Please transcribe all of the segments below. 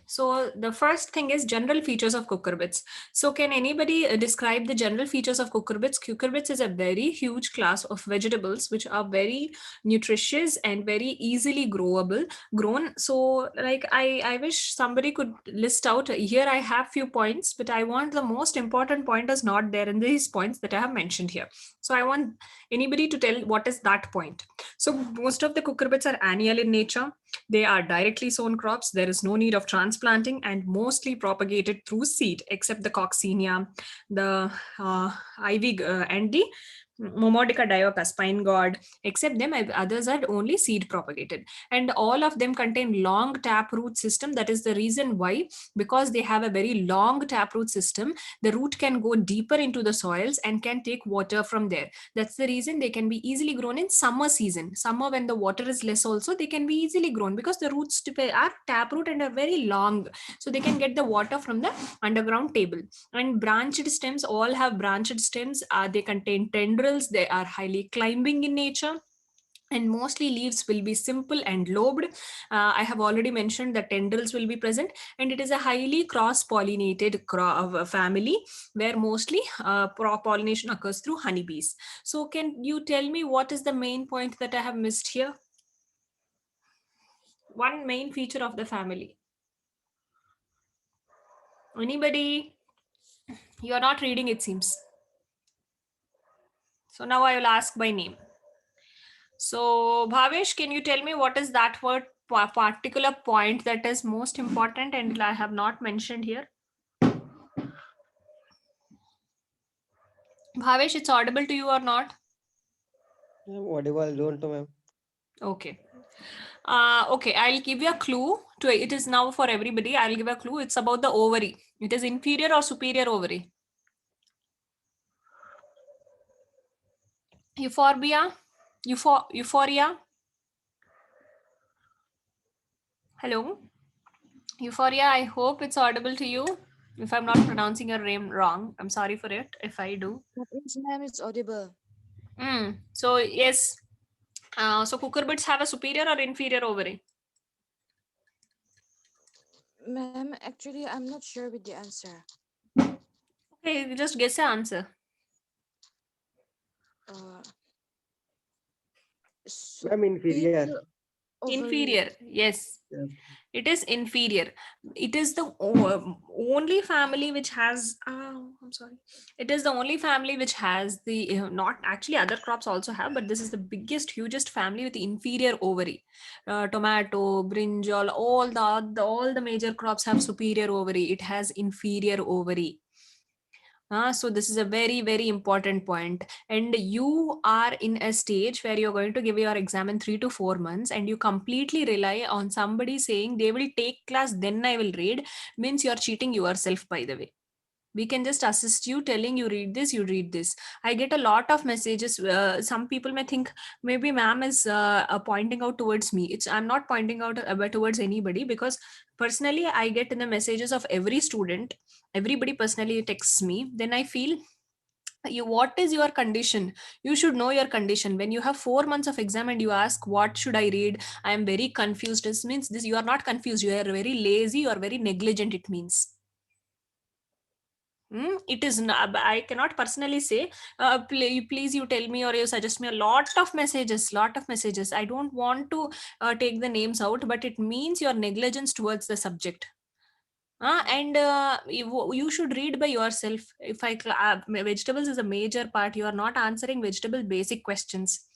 So the first thing is general features of cucurbits. So can anybody describe the general features of cucurbits? Cucurbits is a very huge class of vegetables which are very nutritious and very easily grown. So like I wish somebody could list out. Here I have few points, but I want the most important point is not there in these points that I have mentioned here. So I want anybody to tell what is that point. So most of the cucurbits are annual in nature. They are directly sown crops. There is no need of transplanting and mostly propagated through seed, except the coccinia, the ivy, and the Momodica dioica, spine gourd. Except them, others are only seed propagated. And all of them contain long taproot system. That is the reason why, because they have a very long taproot system, the root can go deeper into the soils and can take water from there. That's the reason they can be easily grown in summer season. Summer, when the water is less also, they can be easily grown because the roots are taproot and are very long. So they can get the water from the underground table. And branched stems, all have branched stems. They contain tendrils. They are highly climbing in nature. And mostly leaves will be simple and lobed. I have already mentioned that tendrils will be present, and it is a highly cross-pollinated family where mostly pollination occurs through honeybees. So can you tell me what is the main point that I have missed here? One main feature of the family. Anybody? You are not reading, it seems. So now I will ask by name. So Bhavesh, can you tell me what is that word particular point that is most important and I have not mentioned here? Bhavesh, it's audible to you or not? Audible, don't know, ma'am. Okay. Okay, I'll give you a clue to it. Is now for everybody. I'll give a clue. It's about the ovary. It is inferior or superior ovary? Euphorbia? Euphoria? Hello? Euphoria, I hope it's audible to you. If I'm not pronouncing your name wrong, I'm sorry for it if I do. Yes, ma'am, it's audible. So yes, so cucurbits have a superior or inferior ovary? Ma'am, actually, I'm not sure with the answer. Okay, just guess the answer. Uh, Ma'am, inferior. superior ovary. Inferior, yes. Yes. It is inferior. It is the only family which has. I'm sorry. It is the only family which has the not actually other crops also have, but this is the biggest, hugest family with the inferior ovary. Tomato, brinjal, all the major crops have superior ovary. It has inferior ovary. So this is a very, very important point. And you are in a stage where you're going to give your exam in 3 to 4 months, and you completely rely on somebody saying they will take class, then I will read, means you're cheating yourself, by the way. We can just assist you, telling you read this, you read this. I get a lot of messages. Some people may think maybe ma'am is pointing out towards me. It's I'm not pointing out towards anybody, because personally I get in the messages of every student. Everybody personally texts me. Then I feel, you, what is your condition? You should know your condition. When you have 4 months of exam and you ask what should I read, I am very confused. This means this, you are not confused, you are very lazy or very negligent, it means. It is not, I cannot personally say, please you tell me or you suggest me a lot of messages. I don't want to take the names out, but it means your negligence towards the subject. And you should read by yourself. If vegetables is a major part, you are not answering vegetable basic questions.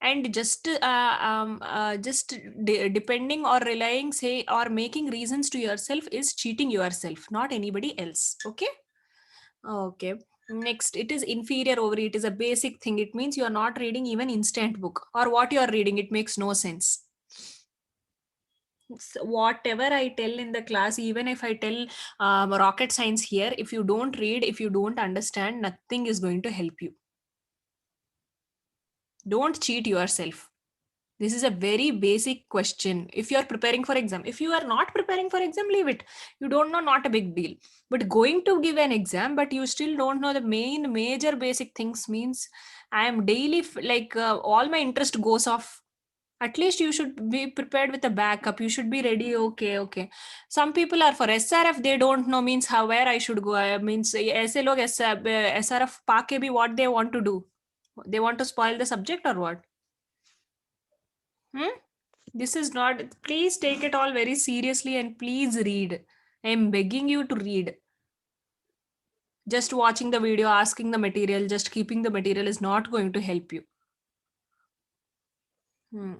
And just depending or relying, say, or making reasons to yourself is cheating yourself, not anybody else. Okay. Okay. Next, it is inferior ovary. It is a basic thing. It means you are not reading even instant book, or what you are reading. It makes no sense. Whatever I tell in the class, even if I tell rocket science here, if you don't read, if you don't understand, nothing is going to help you. Don't cheat yourself. This is a very basic question. If you are preparing for exam, if you are not preparing for exam, leave it. You don't know, not a big deal. But going to give an exam, but you still don't know the main major basic things, means I am daily like all my interest goes off. At least you should be prepared with a backup. You should be ready. Okay, okay. Some people are for SRF, they don't know means how where I should go. Means ऐसे लोग SRF पाके भी what they want to do. They want to spoil the subject or what? Hmm? This is not. Please take it all very seriously and please read. I am begging you to read. Just watching the video, asking the material, just keeping the material is not going to help you. Hmm.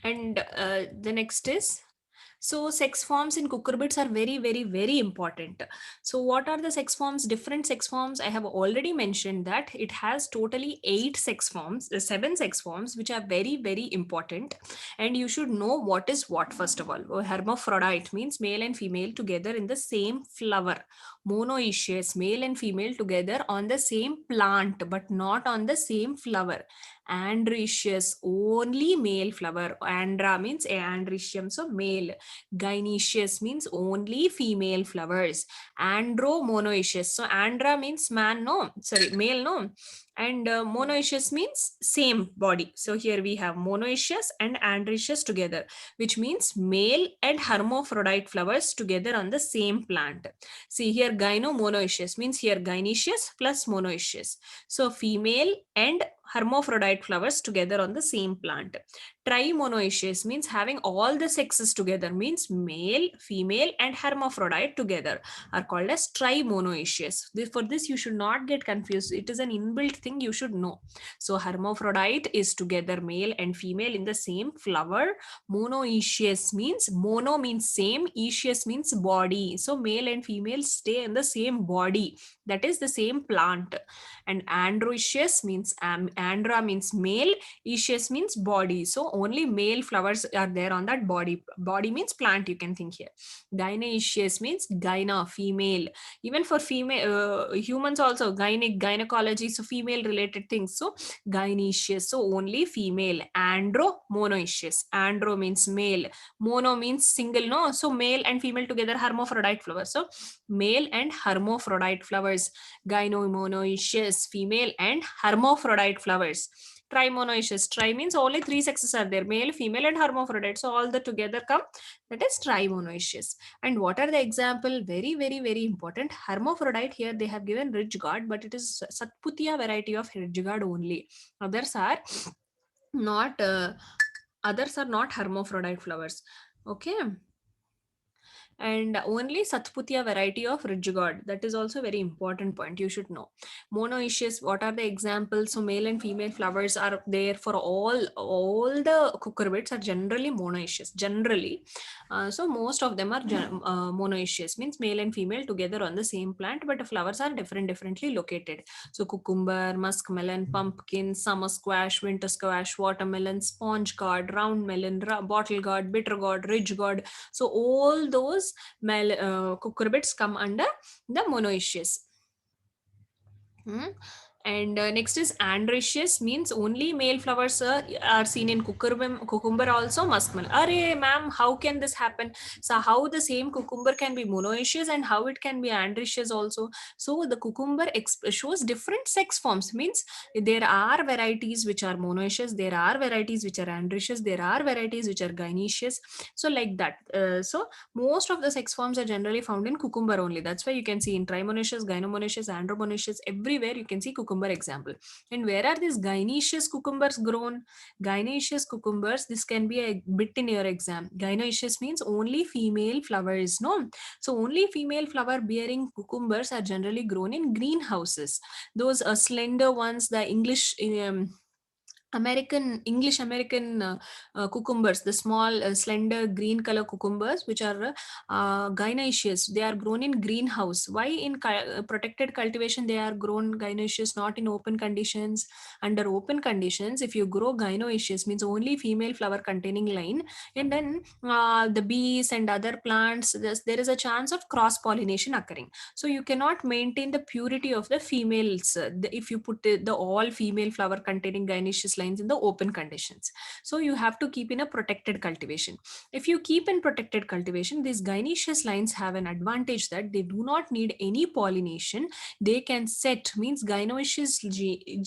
And the next is, so sex forms in cucurbits are very, very, very important. So what are the sex forms? Different sex forms. I have already mentioned that it has totally 8 sex forms, 7 sex forms, which are very, very important. And you should know what is what, first of all. Hermaphrodite means male and female together in the same flower. Monoecious, male and female together on the same plant, but not on the same flower. Androecious, only male flower. Andra means andrecium, so male. Gynoecious means only female flowers. Andromonoecious, so andra means man, no, sorry, male, no. And monoecious means same body. So here we have monoecious and androecious together, which means male and hermaphrodite flowers together on the same plant. See here, gynomonoecious means here gynoecious plus monoecious. So female and hermaphrodite flowers together on the same plant. Trimonoecious means having all the sexes together, means male, female, and hermaphrodite together are called as trimonoecious. For this, you should not get confused. It is an inbuilt thing you should know. So hermaphrodite is together male and female in the same flower. Monoecious means mono means same, ecious means body. So male and female stay in the same body, that is the same plant. And androecious means andra means male, ecious means body. So only male flowers are there on that body. Body means plant, you can think here. Gynoecious means gyna, female. Even for female humans also, gynecology, so female related things. So gynoecious, so only female. Andromonoecious, andro means male, mono means single, no, so male and female together, hermaphrodite flowers. So male and hermaphrodite flowers. Gynomonoecious, female and hermaphrodite flowers. Trimonoecious, tri means only 3 sexes are there, male, female, and hermaphrodite. So all the together come, that is trimonoecious. And what are the example? Very, very, very important. Hermaphrodite, here they have given ridge guard, but it is Satputia variety of ridge guard only. Others are not hermaphrodite flowers. Okay. And only Satputia variety of ridge gourd. That is also a very important point you should know. Monoecious, what are the examples? So male and female flowers are there for all the cucurbits are generally monoecious, generally. So most of them are monoecious, means male and female together on the same plant, but the flowers are differently located. So cucumber, muskmelon, pumpkin, summer squash, winter squash, watermelon, sponge gourd, round melon, bottle gourd, bitter gourd, ridge gourd. So all those cucurbits come under the monoecious. And next is androecious, means only male flowers are seen in cucumber also muskmelon. Arey ma'am, how can this happen? So how the same cucumber can be monoecious and how it can be androecious also? So the cucumber shows different sex forms, means there are varieties which are monoecious, there are varieties which are androecious, there are varieties which are gynoecious. So like that. So most of the sex forms are generally found in cucumber only. That's why you can see in trimonoecious, gynomonoecious, andromonoecious, everywhere you can see cucumber example. And where are these gynoecious cucumbers grown? Gynoecious cucumbers, this can be a bit in your exam. Gynoecious means only female flowers, no? So only female flower bearing cucumbers are generally grown in greenhouses. Those slender ones, the English American cucumbers, the small slender green color cucumbers, which are gynoecious, they are grown in greenhouse. Why in protected cultivation they are grown gynoecious, not in open conditions? Under open conditions, if you grow gynoecious, means only female flower containing line, and then the bees and other plants, there is a chance of cross pollination occurring. So you cannot maintain the purity of the females if you put the all female flower containing gynoecious lines in the open conditions. So you have to keep in a protected cultivation. If you keep in protected cultivation, these gynoecious lines have an advantage that they do not need any pollination. They can set, means gynoecious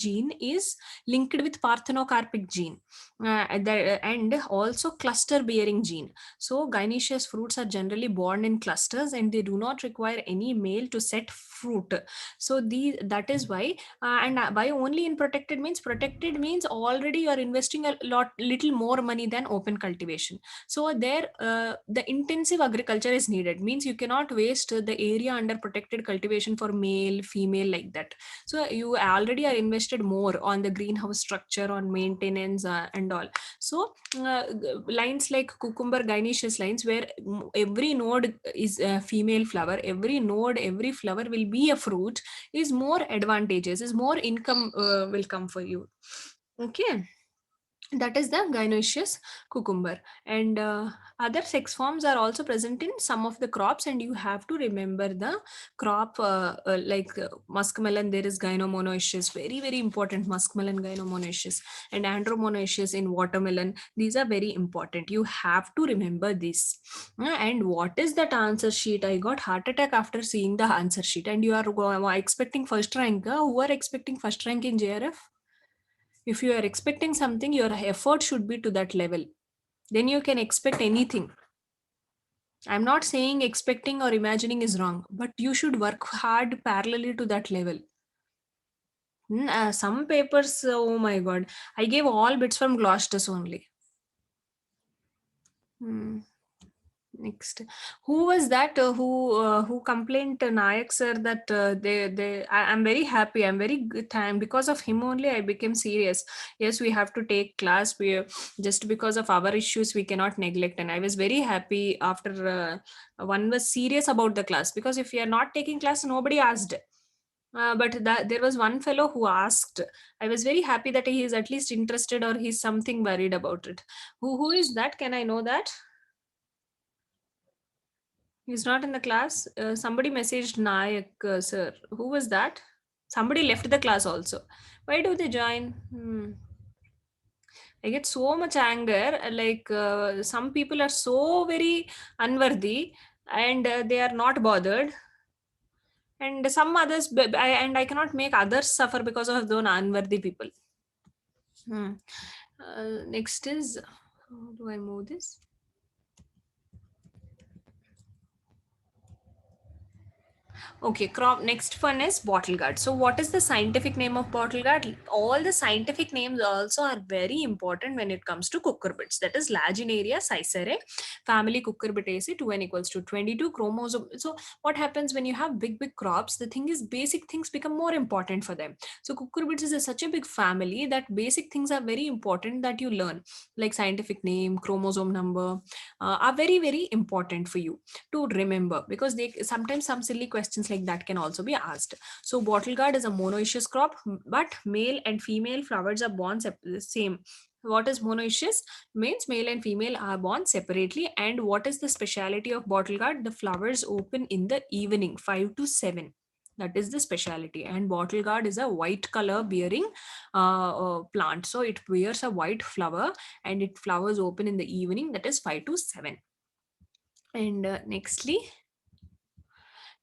gene is linked with parthenocarpic gene, and also cluster bearing gene. So gynoecious fruits are generally born in clusters and they do not require any male to set fruit. So that is why, and by only in protected means already you are investing a little more money than open cultivation. So there the intensive agriculture is needed, means you cannot waste the area under protected cultivation for male female like that. So you already are invested more on the greenhouse structure, on maintenance, and all. So lines like cucumber gynoecious lines, where every node is a female flower, every node, every flower will be a fruit, is more advantageous, is more income will come for you. Okay, that is the gynoecious cucumber. And other sex forms are also present in some of the crops, and you have to remember the crop, like muskmelon, there is gynomonoecious, very very important, muskmelon gynomonoecious, and andromonoecious in watermelon. These are very important, you have to remember this. And what is that answer sheet? I got heart attack after seeing the answer sheet. And you are expecting first rank. Who are expecting first rank in JRF? If you are expecting something, your effort should be to that level. Then you can expect anything. I'm not saying expecting or imagining is wrong, but you should work hard parallelly to that level. Some papers, oh my god, I gave all bits from Gloucester's only. Next, who was that who complained to Nayak sir that I'm very happy, I'm very good time, because of him only I became serious. Yes, we have to take class, we just because of our issues we cannot neglect. And I was very happy after one was serious about the class, because if you are not taking class, nobody asked. But there was one fellow who asked. I was very happy that he is at least interested, or he's something worried about it. Who is that? Can I know that? He's not in the class. Somebody messaged Nayak, sir. Who was that? Somebody left the class also. Why do they join? I get so much anger. Like some people are so very unworthy, and they are not bothered. And some others, and I cannot make others suffer because of those unworthy people. Next is, how do I move this? Okay, crop. Next one is bottle guard. So what is the scientific name of bottle guard? All the scientific names also are very important when it comes to cucurbits. That is Lagenaria caesare, family Cucurbitaceae, 2n equals to 22 chromosome. So what happens when you have big crops? The thing is, basic things become more important for them. So cucurbits is such a big family that basic things are very important that you learn, like scientific name, chromosome number, are very very important for you to remember, because they sometimes some silly questions like that can also be asked. So bottle gourd is a monoecious crop, but male and female flowers are born same. What is monoecious? Means male and female are born separately. And what is the speciality of bottle gourd? The flowers open in the evening, 5 to 7. That is the speciality. And bottle gourd is a white color bearing plant, so it bears a white flower and it flowers open in the evening, that is 5 to 7. And nextly,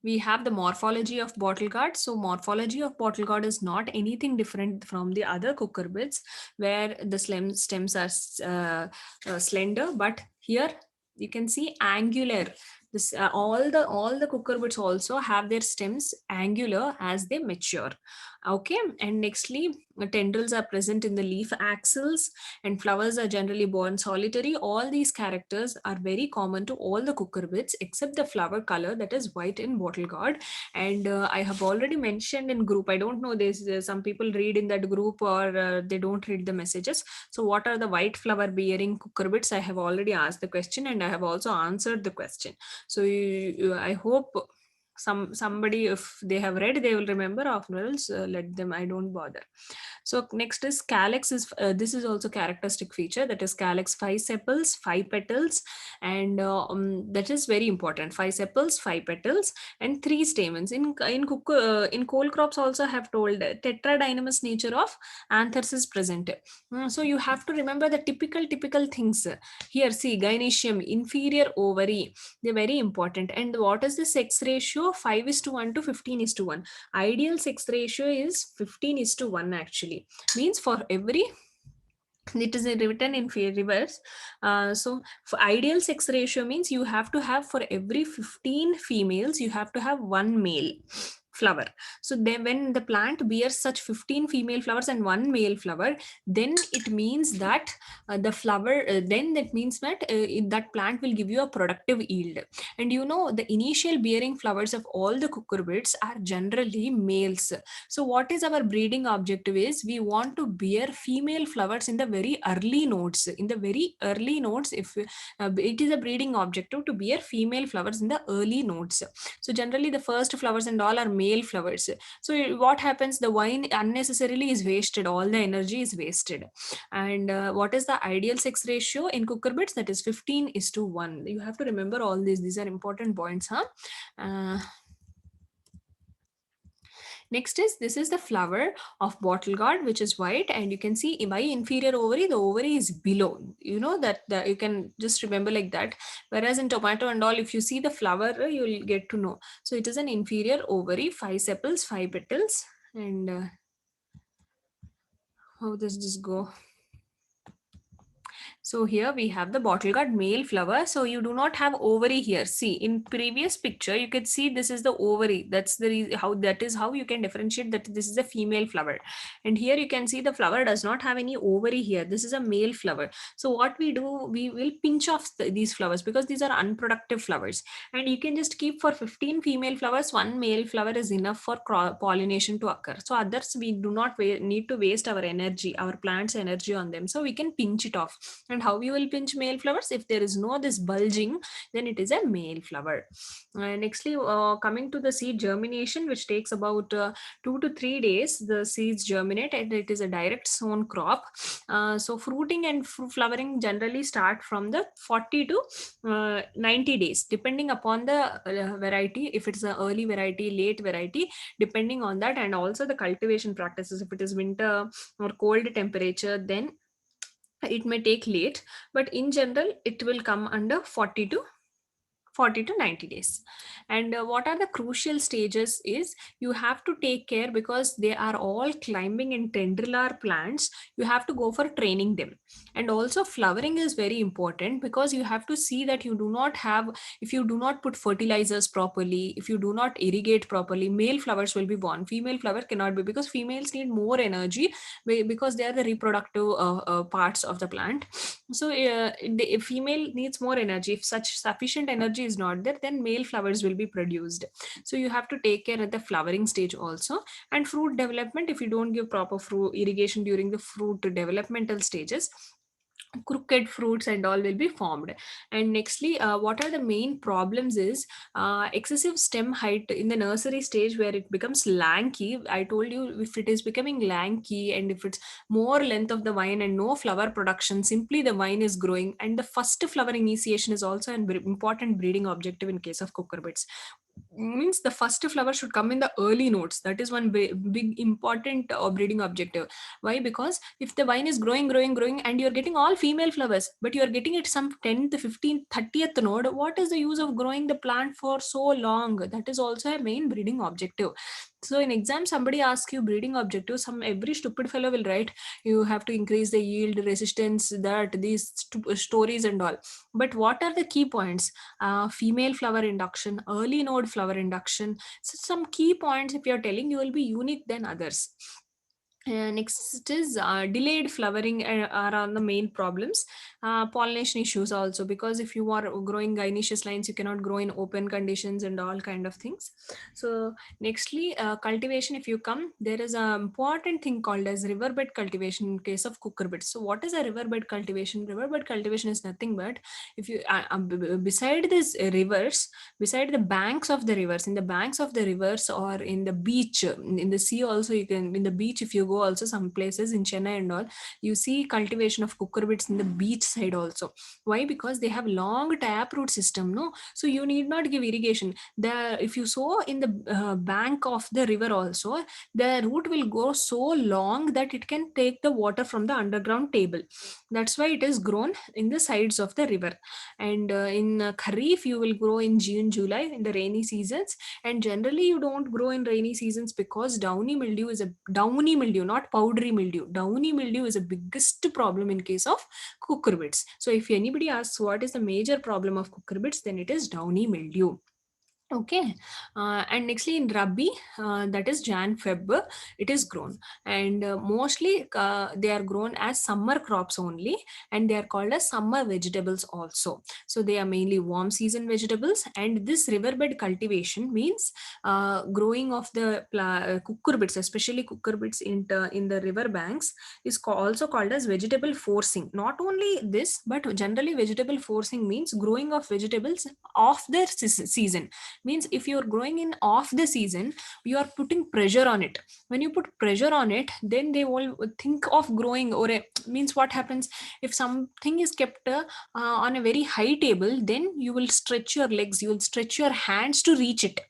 we have the morphology of bottle gourd. So morphology of bottle gourd is not anything different from the other cucurbits, where the stems are slender, but here you can see angular. This all the cucurbits also have their stems angular as they mature. Okay, and nextly, tendrils are present in the leaf axils, and flowers are generally born solitary. All these characters are very common to all the cucurbits except the flower color, that is white in bottle gourd. And I have already mentioned in group, I don't know, there's some people read in that group, or they don't read the messages. So what are the white flower bearing cucurbits? I have already asked the question and I have also answered the question. So I hope Somebody, if they have read, they will remember. Of else, let them, I don't bother. So next is calyx. Is this is also characteristic feature, that is calyx, 5 sepals, 5 petals, and that is very important. 5 sepals, 5 petals, and 3 stamens. In coal crops also have told tetradynamous nature of anthers is present. So you have to remember the typical things. Here, see, gynoecium, inferior ovary, they're very important. And what is the sex ratio? 5:1 to 15:1. Ideal sex ratio is 15:1 actually. Means for every, it is written in reverse. So for ideal sex ratio means you have to have, for every 15 females, you have to have one male flower. So then when the plant bears such 15 female flowers and one male flower, then it means that the flower, then that means that that plant will give you a productive yield. And you know, the initial bearing flowers of all the cucurbits are generally males. So what is our breeding objective is, we want to bear female flowers in the very early nodes. In the very early nodes, if it is a breeding objective to bear female flowers in the early nodes. So generally the first flowers and all are male flowers. So what happens, the vine unnecessarily is wasted, all the energy is wasted. And what is the ideal sex ratio in cucurbits? That is 15:1. You have to remember all these are important points, huh? Next is, this is the flower of bottle gourd, which is white, and you can see by inferior ovary, the ovary is below. You know that you can just remember like that. Whereas in tomato and all, if you see the flower, you will get to know. So it is an inferior ovary, 5 sepals, 5 petals, and how does this go? So here we have the bottle gourd male flower. So you do not have ovary here. See, in previous picture, you could see this is the ovary. That's the reason how, that is how you can differentiate that this is a female flower. And here you can see the flower does not have any ovary here. This is a male flower. So what we do, we will pinch off these flowers, because these are unproductive flowers. And you can just keep for 15 female flowers, one male flower is enough for pollination to occur. So others, we do not need to waste our energy, our plant's energy on them. So we can pinch it off. And how you will pinch male flowers? If there is no this bulging, then it is a male flower. Nextly, coming to the seed germination, which takes about 2 to 3 days, the seeds germinate, and it is a direct sown crop. So fruiting and flowering generally start from the 40 to 90 days, depending upon the variety. If it's an early variety, late variety, depending on that, and also the cultivation practices. If it is winter or cold temperature, then it may take late, but in general it will come under 40 to 90 days. And what are the crucial stages is, you have to take care, because they are all climbing and tendrilar plants. You have to go for training them. And also flowering is very important, because you have to see that you do not have, if you do not put fertilizers properly, if you do not irrigate properly, male flowers will be born, female flower cannot be, because females need more energy, because they are the reproductive parts of the plant. So the female needs more energy. If such sufficient energy is not there, then male flowers will be produced. So you have to take care at the flowering stage also. And fruit development, if you don't give proper fruit irrigation during the fruit developmental stages, crooked fruits and all will be formed. And nextly, what are the main problems is excessive stem height in the nursery stage, where it becomes lanky. I told you, if it is becoming lanky, and if it's more length of the vine and no flower production, simply the vine is growing. And the first flower initiation is also an important breeding objective in case of cucurbits. Means the first flower should come in the early notes. That is one big important breeding objective. Why? Because if the vine is growing and you're getting all female flowers, but you're getting it some 10th, 15th, 30th node, what is the use of growing the plant for so long? That is also a main breeding objective. So in exam, somebody asks you breeding objective, every stupid fellow will write, you have to increase the yield, resistance, that these stories and all. But what are the key points? Female flower induction, early node flower induction. So some key points, if you're telling, you will be unique than others. Next is delayed flowering are on the main problems. pollination issues also, because if you are growing gynoecious lines, you cannot grow in open conditions and all kind of things. So nextly, cultivation, if you come, there is an important thing called as riverbed cultivation in case of cucurbits. So what is a riverbed cultivation? Riverbed cultivation is nothing but, if you beside these rivers, beside the banks of the rivers, in the banks of the rivers, or in the beach, in the sea also, you can, in the beach, if you go also, some places in Chennai and all, you see cultivation of cucurbits in the beach side also. Why? Because they have long tap root system, no? So you need not give irrigation. The, if you sow in the bank of the river also, the root will go so long that it can take the water from the underground table. That's why it is grown in the sides of the river. And in Kharif, you will grow in June, July, in the rainy seasons. And generally you don't grow in rainy seasons, because downy mildew is a, downy mildew, not powdery mildew, downy mildew is a biggest problem in case of cucurbits. So if anybody asks what is the major problem of cucurbits, then it is downy mildew. Okay. And nextly in Rabi, that is Jan Feb, it is grown. And mostly they are grown as summer crops only, and they are called as summer vegetables also. So they are mainly warm season vegetables. And this riverbed cultivation means growing of the cucurbits, especially cucurbits in the river banks, is also called as vegetable forcing. Not only this, but generally vegetable forcing means growing of vegetables off their season. Means if you're growing in off the season, you are putting pressure on it. When you put pressure on it, then they will think of growing, or means what happens, if something is kept on a very high table, then you will stretch your legs, you will stretch your hands to reach it.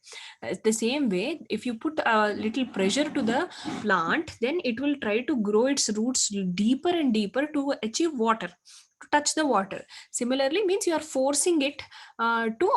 The same way, if you put a little pressure to the plant, then it will try to grow its roots deeper and deeper to achieve water, to touch the water. Similarly, means you are forcing it to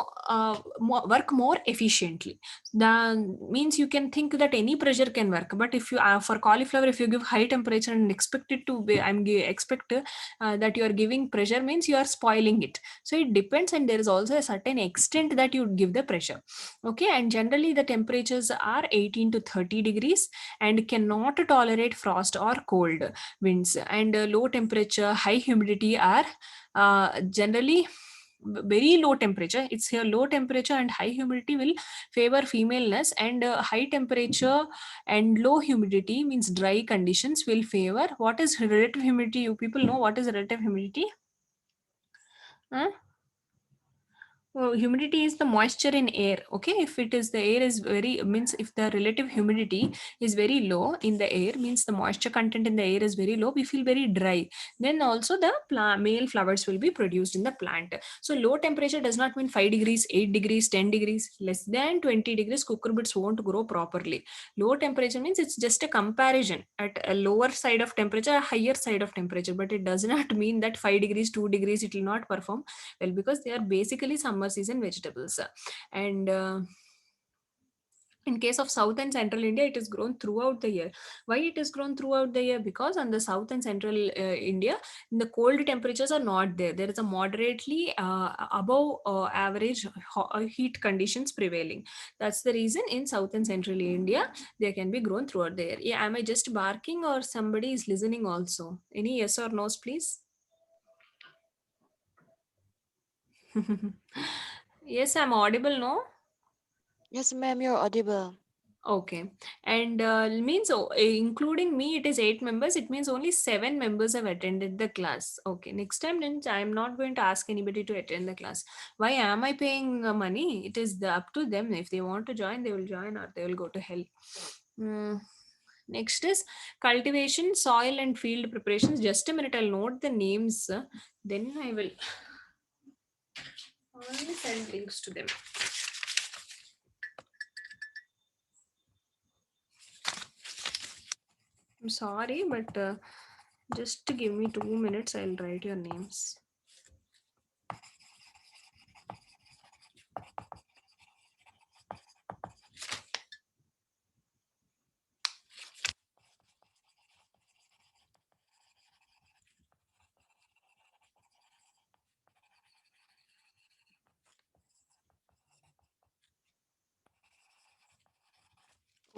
work more efficiently. The means you can think that any pressure can work, but if you for cauliflower, if you give high temperature and expect it to be, expect that you are giving pressure, means you are spoiling it. So it depends, and there is also a certain extent that you give the pressure. Okay. And generally the temperatures are 18 to 30 degrees, and cannot tolerate frost or cold winds. And low temperature, high humidity are generally very low temperature. It's here low temperature and high humidity will favor femaleness, and high temperature and low humidity means dry conditions will favor. What is relative humidity? You people know what is relative humidity? Huh? Well, humidity is the moisture in air. Okay, if it is the air is very, means if the relative humidity is very low in the air, means the moisture content in the air is very low, we feel very dry. Then also the male flowers will be produced in the plant. So low temperature does not mean 5 degrees, 8 degrees, 10 degrees. Less than 20 degrees, cucurbits won't grow properly. Low temperature means it's just a comparison at a lower side of temperature, a higher side of temperature, but it does not mean that 5 degrees, 2 degrees it will not perform well, because they are basically summer season vegetables. And in case of south and central India, it is grown throughout the year. Why it is grown throughout the year? Because on the south and central India, the cold temperatures are not there. There is a moderately above average heat conditions prevailing. That's the reason in south and central India they can be grown throughout the year. Yeah, am I just barking or somebody is listening also? Any yes or no's, please? Yes, I'm audible, no? Yes, ma'am, you're audible. Okay. And means including me, it is 8 members. It means only 7 members have attended the class. Okay. Next time, then I'm not going to ask anybody to attend the class. Why am I paying money? It is up to them. If they want to join, they will join, or they will go to hell. Mm. Next is cultivation, soil, and field preparations. Just a minute, I'll note the names. Then I will only send links to them. I'm sorry, but just give me 2 minutes. I'll write your names.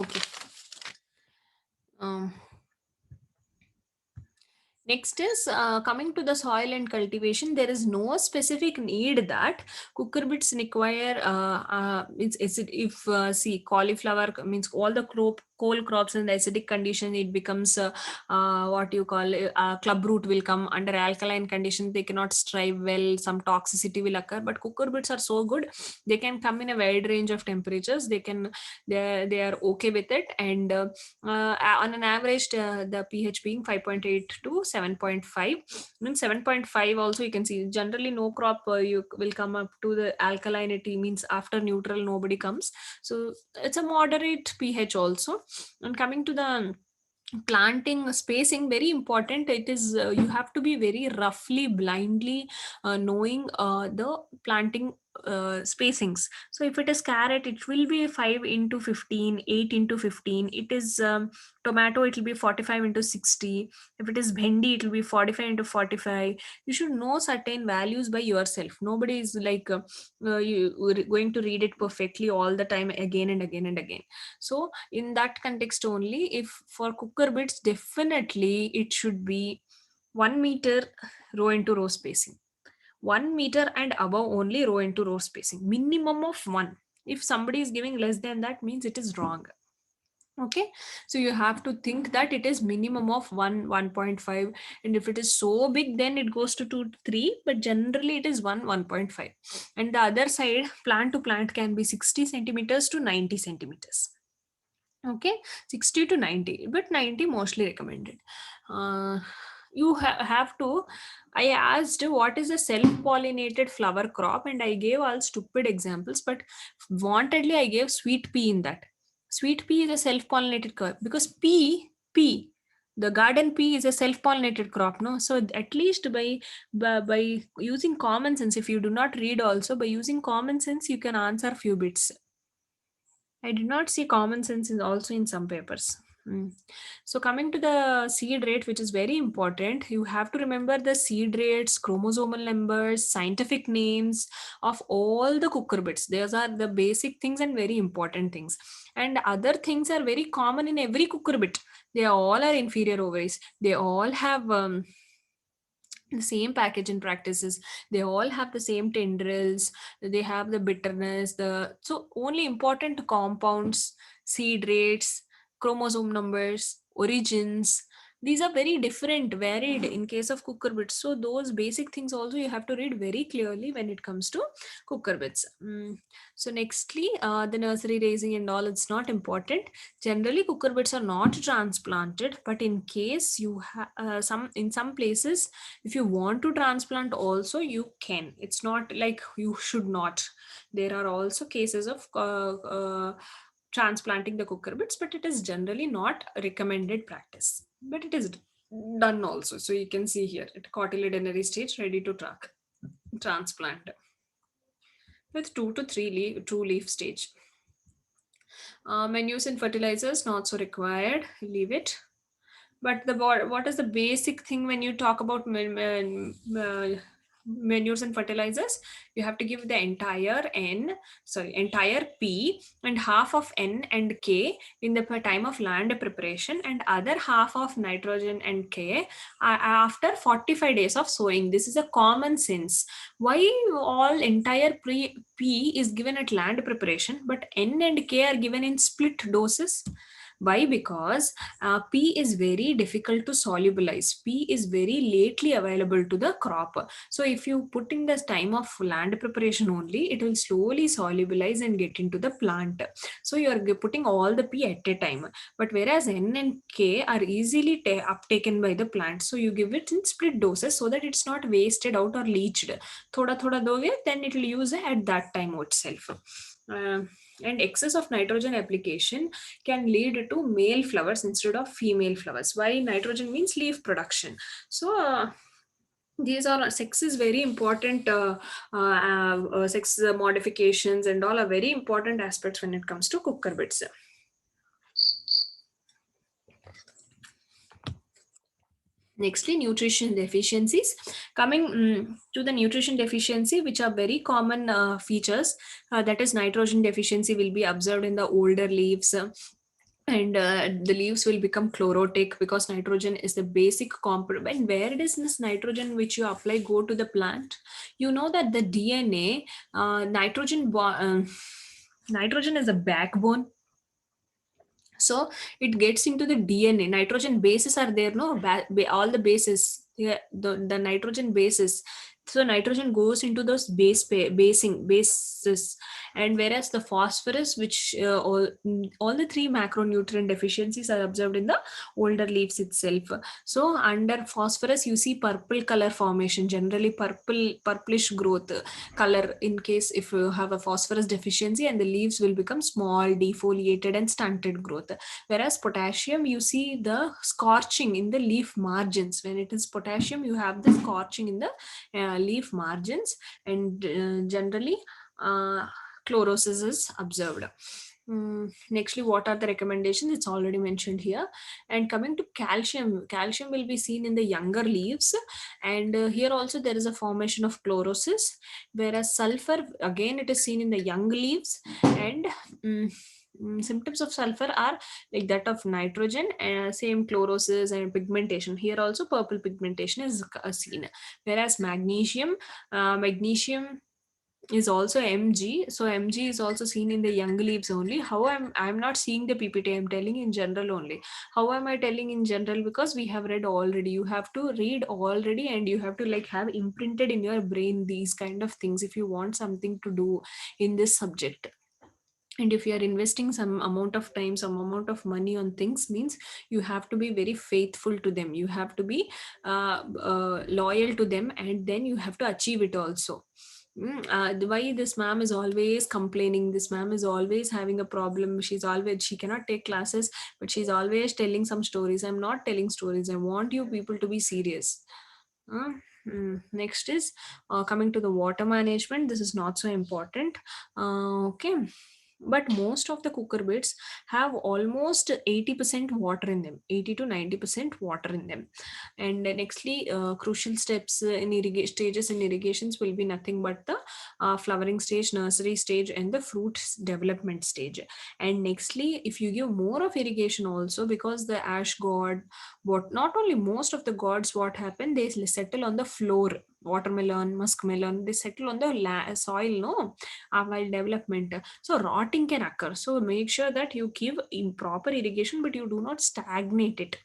Okay. Um, Next is coming to the soil and cultivation. There is no specific need that cucurbits require. If see cauliflower means all the coal crops in the acidic condition, it becomes what you call club root will come under alkaline condition. They cannot strive well. Some toxicity will occur. But cucurbits are so good; they can come in a wide range of temperatures. They are okay with it, and on an average, the pH being 5.8 to 7.5. Means 7.5 also you can see generally no crop you will come up to the alkalinity, means after neutral nobody comes. So it's a moderate pH also. And coming to the planting spacing, very important. It is you have to be very roughly blindly knowing the planting spacings. So if it is carrot, it will be 5 into 15, 8 into 15. It is tomato, it will be 45 into 60. If it is bhendi, it will be 45 into 45. You should know certain values by yourself. Nobody is like going to read it perfectly all the time again and again and again. So in that context only, if for cucurbits, definitely it should be 1 meter row into row spacing. 1 meter and above only row into row spacing. Minimum of one. If somebody is giving less than that, means it is wrong. Okay, so you have to think that it is minimum of 1.5, and if it is so big then it goes to 2 to 3, but generally it is 1.5. And the other side, plant to plant can be 60 centimeters to 90 centimeters. Okay, 60 to 90, but 90 mostly recommended. You have to, I asked what is a self-pollinated flower crop, and I gave all stupid examples, but wantedly I gave sweet pea in that. Sweet pea is a self-pollinated crop because pea, the garden pea is a self-pollinated crop, no? So at least by using common sense, if you do not read also, by using common sense you can answer few bits. I did not see common sense is also in some papers. So coming to the seed rate, which is very important, you have to remember the seed rates, chromosomal numbers, scientific names of all the cucurbits. Those are the basic things and very important things. And other things are very common in every cucurbit. They all are inferior ovaries. They all have the same packaging practices. They all have the same tendrils. They have the bitterness, the so only important compounds, seed rates, chromosome numbers, origins. These are very different, varied in case of cucurbits. So those basic things also you have to read very clearly when it comes to cucurbits. So nextly, the nursery raising and all, it's not important. Generally cucurbits are not transplanted, but in case you have some places, if you want to transplant also you can. It's not like you should not. There are also cases of transplanting the cucurbits, but it is generally not a recommended practice, but it is done also. So you can see here at cotyledonary stage ready to transplant with 2 to 3 true leaf stage. Manures and fertilizers not so required, leave it. But the what is the basic thing when you talk about manures and fertilizers? You have to give the entire P and half of N and K in the time of land preparation, and other half of nitrogen and K after 45 days of sowing. This is a common sense. Why all entire P is given at land preparation, but N and K are given in split doses? Why? Because P is very difficult to solubilize. P is very lately available to the crop. So if you put in the time of land preparation only, it will slowly solubilize and get into the plant. So you are putting all the P at a time. But whereas N and K are easily uptaken by the plant. So you give it in split doses so that it's not wasted out or leached. Thoda thoda doge, then it will use at that time itself. And excess of nitrogen application can lead to male flowers instead of female flowers. Why? Nitrogen means leaf production. So these are, sex is very important. Sex modifications and all are very important aspects when it comes to cucurbits. Nextly, nutrition deficiencies. Coming to the nutrition deficiency, which are very common features, that is nitrogen deficiency will be observed in the older leaves. and the leaves will become chlorotic because nitrogen is the basic component. And where does this nitrogen which you apply go to the plant? You know that the DNA, nitrogen is a backbone, so it gets into the DNA. Nitrogen bases are there, no? All the bases, yeah, the nitrogen bases. So nitrogen goes into those bases, and whereas the phosphorus, which all the three macronutrient deficiencies are observed in the older leaves itself. So under phosphorus, you see purple color formation, generally purplish growth color in case if you have a phosphorus deficiency, and the leaves will become small, defoliated and stunted growth. Whereas potassium, you see the scorching in the leaf margins. When it is potassium, you have the scorching in the leaf margins, and generally chlorosis is observed. Nextly, what are the recommendations? It's already mentioned here. And coming to calcium, calcium will be seen in the younger leaves, and here also there is a formation of chlorosis. Whereas sulfur, again it is seen in the young leaves, and symptoms of sulfur are like that of nitrogen, same chlorosis and pigmentation. Here also purple pigmentation is seen. Whereas magnesium is also Mg. So Mg is also seen in the young leaves only. How I'm not seeing the PPT, I'm telling in general only. How am I telling in general? Because we have read already. You have to read already, and you have to like have imprinted in your brain these kind of things if you want something to do in this subject. And if you are investing some amount of time, some amount of money on things, means you have to be very faithful to them, you have to be loyal to them, and then you have to achieve it also. Why this ma'am is always complaining, this ma'am is always having a problem, she cannot take classes, but she's always telling some stories. I'm not telling stories, I want you people to be serious. Next is coming to the water management. This is not so important. Okay, but most of the cucurbits have almost 80% water in them, 80 to 90% water in them. And nextly, crucial steps in stages in irrigations will be nothing but the flowering stage, nursery stage, and the fruit development stage. And nextly, if you give more of irrigation also, because the ash god, what not only most of the gods, what happen, they settle on the floor. Watermelon, muskmelon, they settle on the soil, no, while development. So rotting can occur, so make sure that you give improper irrigation, but you do not stagnate it.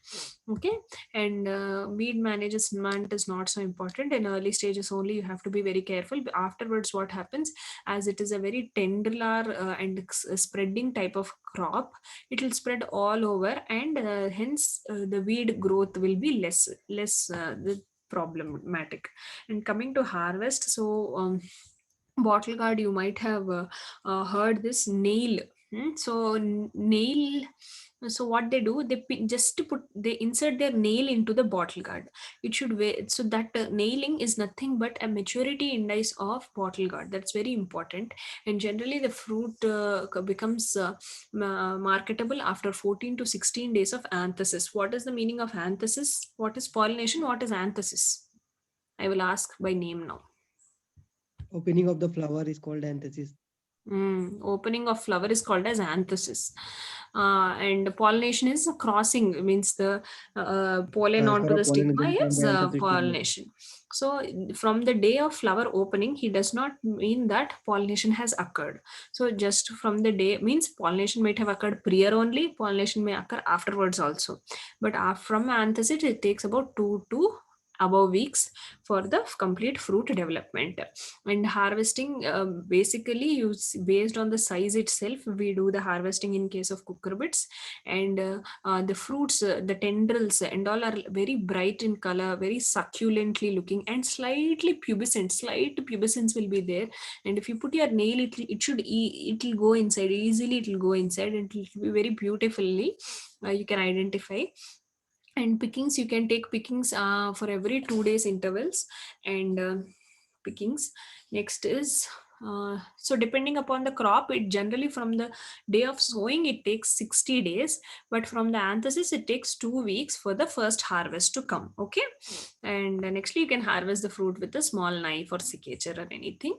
Okay. And weed management is not so important in early stages only, you have to be very careful. Afterwards, what happens, as it is a very tendril and spreading type of crop, it will spread all over, and hence the weed growth will be less the problematic. And coming to harvest, so bottle guard, you might have heard this nail. So nail, so what they do, they just to put, they insert their nail into the bottle guard. It should weigh, so that nailing is nothing but a maturity index of bottle guard. That's very important. And generally the fruit becomes marketable after 14 to 16 days of anthesis. What is the meaning of anthesis? What is pollination? What is anthesis? I will ask by name now. Opening of the flower is called anthesis. Opening of flower is called as anthesis. And pollination is crossing, means the pollen Transfer onto of the stigma pollination from is the anther to pollination. So from the day of flower opening, he does not mean that pollination has occurred. So just from the day, means pollination might have occurred prior only, pollination may occur afterwards also. But from anthesis, it takes about 2 to above weeks for the complete fruit development. And harvesting, basically based on the size itself, we do the harvesting in case of cucurbits. And the fruits, the tendrils and all are very bright in color, very succulently looking, and slightly pubescent, slight pubescence will be there. And if you put your nail, it will go inside easily, it will go inside, and it will be very beautifully you can identify. And pickings, you can take pickings for every 2 days intervals. And pickings, next is so depending upon the crop, it generally from the day of sowing it takes 60 days, but from the anthesis it takes 2 weeks for the first harvest to come. Okay. And nextly, you can harvest the fruit with a small knife or cicature or anything.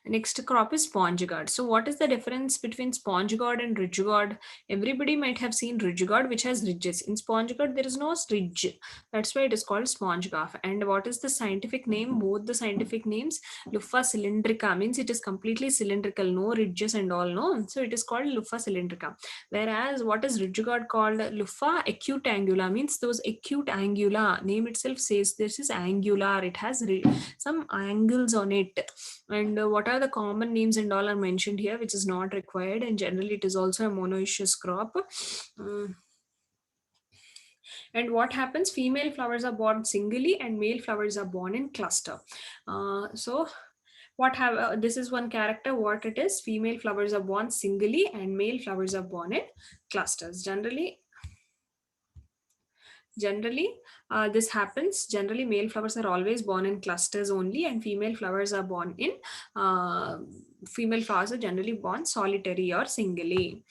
Next crop is sponge gourd. So what is the difference between sponge gourd and ridge gourd? Everybody might have seen ridge gourd, which has ridges. In sponge gourd, there is no ridge. That's why it is called sponge gourd. And what is the scientific name? Both the scientific names, Lupha cylindrica, means it is completely cylindrical, no ridges and all, no. So it is called Lupha cylindrica. Whereas what is ridge gourd called? Lupha acutangula, means those acute angula. Name itself says this is angular. It has some angles on it. And what are the common names and all are mentioned here, which is not required, and generally it is also a monoecious crop. And what happens? Female flowers are born singly and male flowers are born in cluster. So what have this is one character, what it is: female flowers are born singly and male flowers are born in clusters. Generally this happens. Generally male flowers are always born in clusters only, and female flowers are born in female flowers are generally born solitary or singly.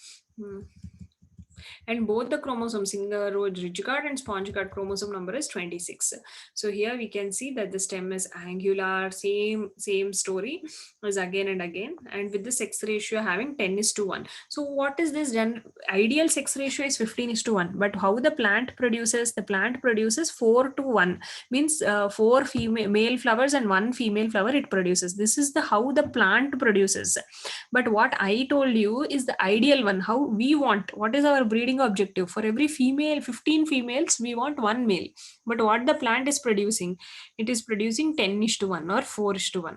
And both the chromosomes in the ridge gourd and sponge gourd, chromosome number is 26. So here we can see that the stem is angular, same story as again and again, and with the sex ratio having 10:1. So what is this? Ideal sex ratio is 15:1, but how the plant produces? The plant produces 4:1, means 4 male flowers and 1 female flower it produces. This is the how the plant produces. But what I told you is the ideal one, how we want. What is our breeding objective? For every female, 15 females, we want 1 male. But what the plant is producing? It is producing 10:1 or 4:1.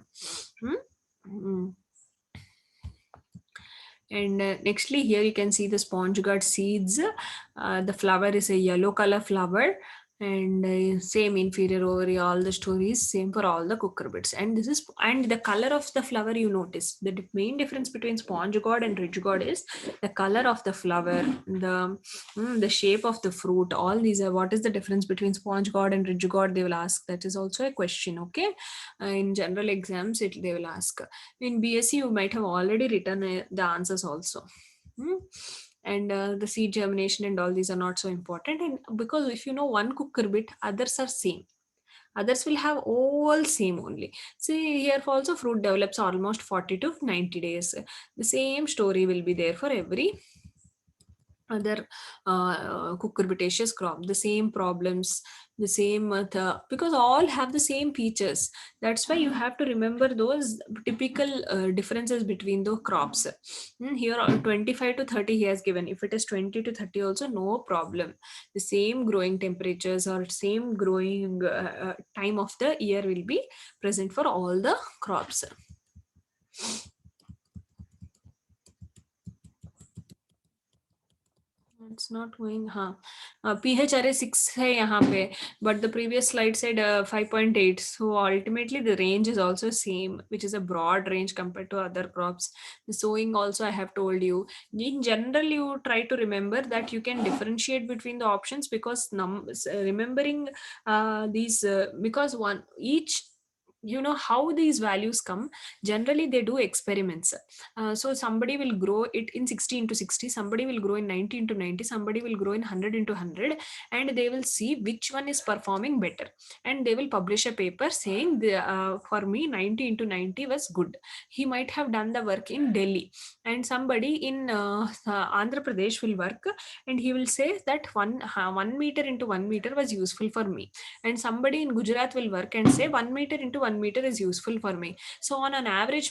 And nextly, here you can see the sponge gourd seeds. The flower is a yellow color flower, and same inferior ovary, all the stories same for all the cucurbits. And this is, and the color of the flower, you notice the main difference between sponge gourd and ridge gourd is the color of the flower, the shape of the fruit. All these are, what is the difference between sponge gourd and ridge gourd, they will ask. That is also a question. Okay, in general exams they will ask. In BSc you might have already written the answers also. And the seed germination and all these are not so important, and because if you know one cucurbit, others are same, others will have all same only. See here also, fruit develops almost 40 to 90 days. The same story will be there for every other cucurbitaceous crop. The same problems, the same because all have the same features. That's why you have to remember those typical differences between the crops. Here 25 to 30 he has given. If it is 20 to 30 also, no problem. The same growing temperatures or same growing time of the year will be present for all the crops. It's not going, pH array 6 है यहाँ पे, but the previous slide said 5.8. So ultimately the range is also same, which is a broad range compared to other crops. The sowing also I have told you. In general, you try to remember that you can differentiate between the options, because remembering these because one each, you know how these values come. Generally they do experiments. So somebody will grow it in 60 into 60, somebody will grow in 90 into 90, somebody will grow in 100 into 100, and they will see which one is performing better, and they will publish a paper saying for me 90 into 90 was good. He might have done the work in Delhi, and somebody in Andhra Pradesh will work, and he will say that 1 meter into 1 meter was useful for me, and somebody in Gujarat will work and say 1 meter into 1 meter is useful for me. So on an average,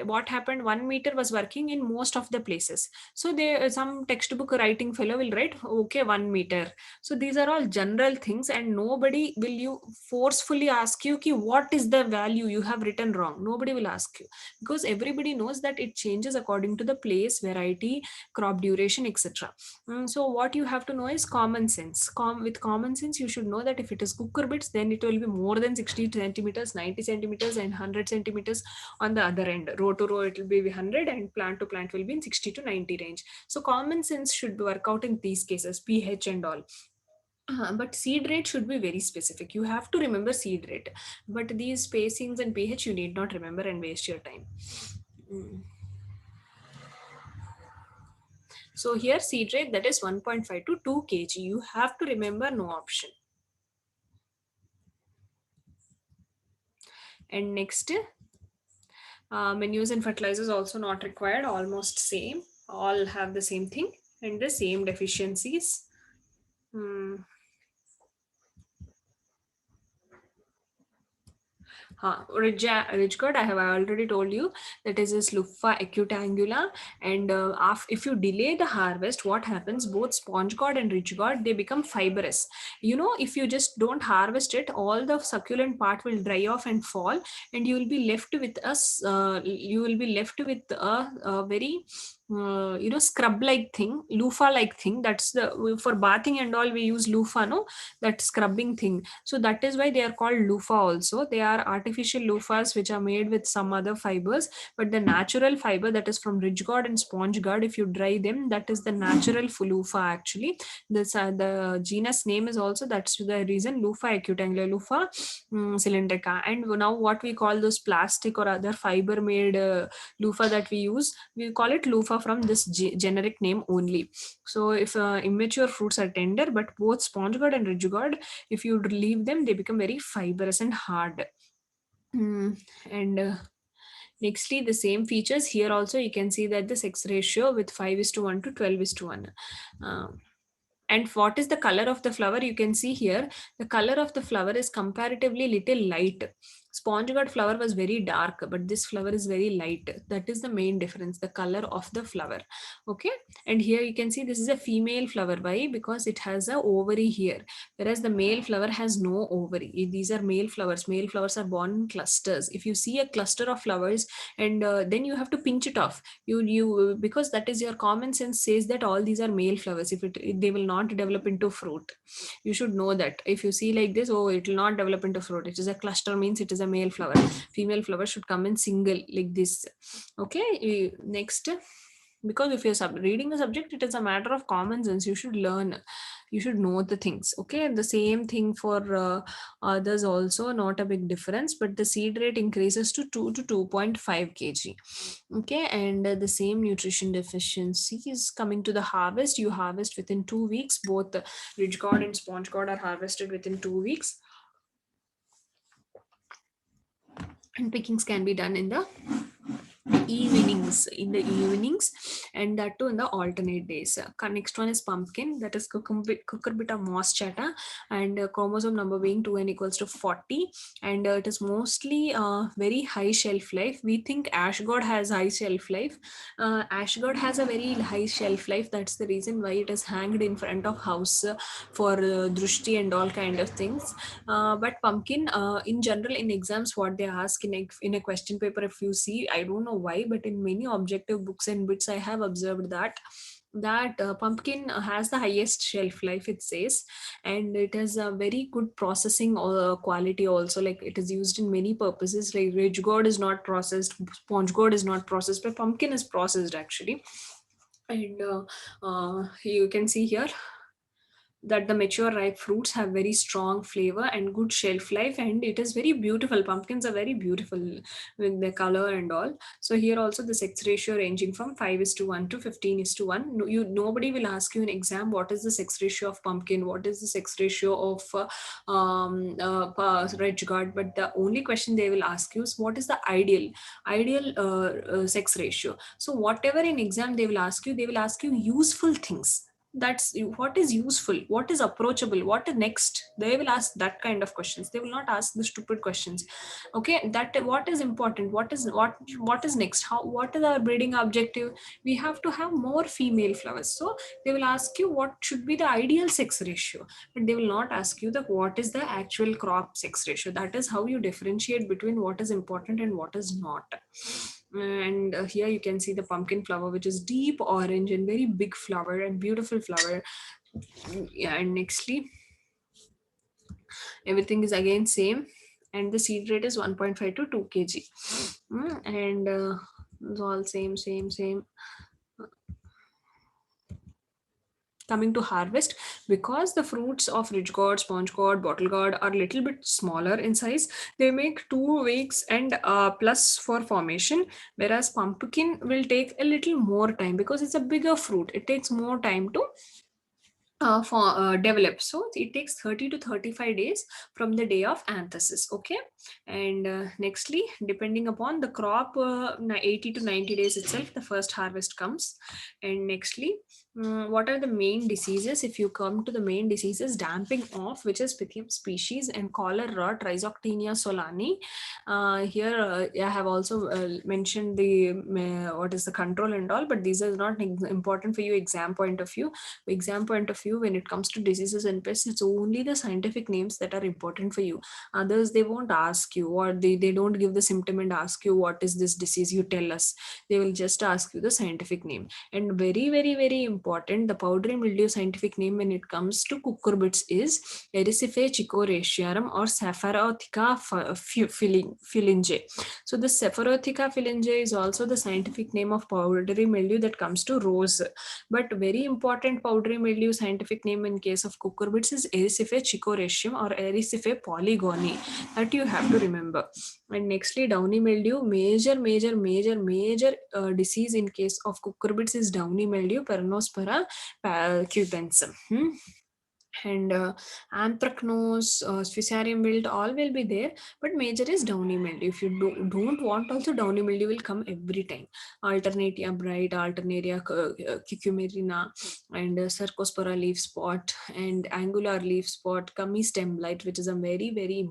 what happened, 1 meter was working in most of the places. So there some textbook writing fellow will write, okay, 1 meter. So these are all general things, and nobody will you forcefully ask you ki what is the value you have written wrong. Nobody will ask you, because everybody knows that it changes according to the place, variety, crop duration, etc. So what you have to know is common sense. With common sense, you should know that if it is cucurbits, then it will be more than 60 centimeters, 90 centimeters, and 100 centimeters on the other end. Row to row, it will be 100, and plant to plant will be in 60 to 90 range. So common sense should work out in these cases, pH and all. But seed rate should be very specific. You have to remember seed rate. But these spacings and pH, you need not remember and waste your time. So here seed rate, that is 1.5 to 2 kg. You have to remember, no option. And next, Menus and fertilizers also not required, almost same. All have the same thing and the same deficiencies. Hmm. Ridge I have already told you that is this Luffa acutangula, and if you delay the harvest, what happens? Both sponge gourd and ridge gourd, they become fibrous. You know, if you just don't harvest it, all the succulent part will dry off and fall, and you will be left with a very scrub like thing, loofah like thing. That's the for bathing and all we use loofah, no, that scrubbing thing. So that is why they are called loofah also. They are artificial loofahs which are made with some other fibers, but the natural fiber that is from ridge gourd and sponge gourd, if you dry them, that is the natural loofah actually. This the genus name is also, that's the reason, Loofah acutangula, Loofah cylindrica. And now what we call those plastic or other fiber made loofah that we use, we call it loofah from this generic name only. So if immature fruits are tender, but both sponge gourd and ridge gourd, if you leave them, they become very fibrous and hard. And nextly, the same features here also, you can see that the sex ratio with 5:1 to 12:1. And what is the color of the flower? You can see here, the color of the flower is comparatively little light. Sponge gourd flower was very dark, but this flower is very light. That is the main difference, the color of the flower. Okay. And here you can see this is a female flower. Why? Because it has a ovary here, whereas the male flower has no ovary. These are male flowers. Male flowers are born in clusters. If you see a cluster of flowers, and then you have to pinch it off, you because that is your common sense says that all these are male flowers. If they will not develop into fruit, you should know that. If you see like this, oh, it will not develop into fruit, it is a cluster, means it is a male flower. Female flower should come in single like this. Okay. Next, because if you're reading the subject, it is a matter of common sense. You should learn, you should know the things. Okay. And the same thing for others also, not a big difference, but the seed rate increases to 2 to 2.5 kg. Okay. And the same nutrition deficiency is coming to the harvest. You harvest within 2 weeks. Both the ridge gourd and sponge gourd are harvested within 2 weeks, and pickings can be done in the evenings, and that too in the alternate days. Next one is pumpkin, that is cucurbita moschata, and chromosome number being 2n equals to 40, and it is mostly very high shelf life. We think ash gourd has high shelf life. Ash gourd has a very high shelf life. That's the reason why it is hanged in front of house for drushti and all kind of things. But pumpkin, in general, in exams, what they ask in a question paper, if you see, I don't know why, but in many objective books and bits, I have observed that pumpkin has the highest shelf life, it says, and it has a very good processing quality also. Like, it is used in many purposes. Like, ridge gourd is not processed, sponge gourd is not processed, but pumpkin is processed actually. And you can see here that the mature ripe fruits have very strong flavor and good shelf life, and it is very beautiful. Pumpkins are very beautiful with their color and all. So here also the sex ratio ranging from 5:1 to 15:1. Nobody will ask you in exam what is the sex ratio of pumpkin, what is the sex ratio of ridge gourd, but the only question they will ask you is what is the ideal sex ratio. So whatever in exam they will ask you, they will ask you useful things. That's what is useful, what is approachable, what is next. They will ask that kind of questions. They will not ask the stupid questions. Okay, that what is important, what is next, how, what is our breeding objective. We have to have more female flowers. So they will ask you what should be the ideal sex ratio, but they will not ask you the what is the actual crop sex ratio. That is how you differentiate between what is important and what is not. And here you can see the pumpkin flower, which is deep orange and very big flower and beautiful flower. Yeah, and nextly, everything is again same, and the seed rate is 1.5 to 2 kg. And it's all same. Coming to harvest, because the fruits of ridge gourd, sponge gourd, bottle gourd are little bit smaller in size, they make 2 weeks and plus for formation, whereas pumpkin will take a little more time because it's a bigger fruit. It takes more time to develop. So it takes 30 to 35 days from the day of anthesis. Okay, and nextly, depending upon the crop, 80 to 90 days itself the first harvest comes. And nextly, what are the main diseases? If you come to the main diseases, damping off, which is Pythium species, and collar rot, Rhizoctenia solani. Here I have also mentioned the what is the control and all, but these are not important for you exam point of view. When it comes to diseases and pests, it's only the scientific names that are important for you. Others, they won't ask you, or they don't give the symptom and ask you what is this disease, you tell us. They will just ask you the scientific name. And very, very, very important, the powdery mildew scientific name when it comes to cucurbits is Erysife chicoratiarum or Sapphirothica fillinge. So the Sapphirothica fillinge is also the scientific name of powdery mildew that comes to rose. But very important powdery mildew scientific name in case of cucurbits is Erysife chicoratium or Erysife polygoni. That you have to remember. And nextly, downy mildew, major disease in case of cucurbits is downy mildew, Peronospora cubens. And anthracnose, Fusarium wilt, all will be there, but major is downy mildew. If you don't want also, downy mildew will come every time. Alternatia bright, Alternaria cucumerina, and Cercospora leaf spot, and angular leaf spot, gummy stem blight, which is a very, very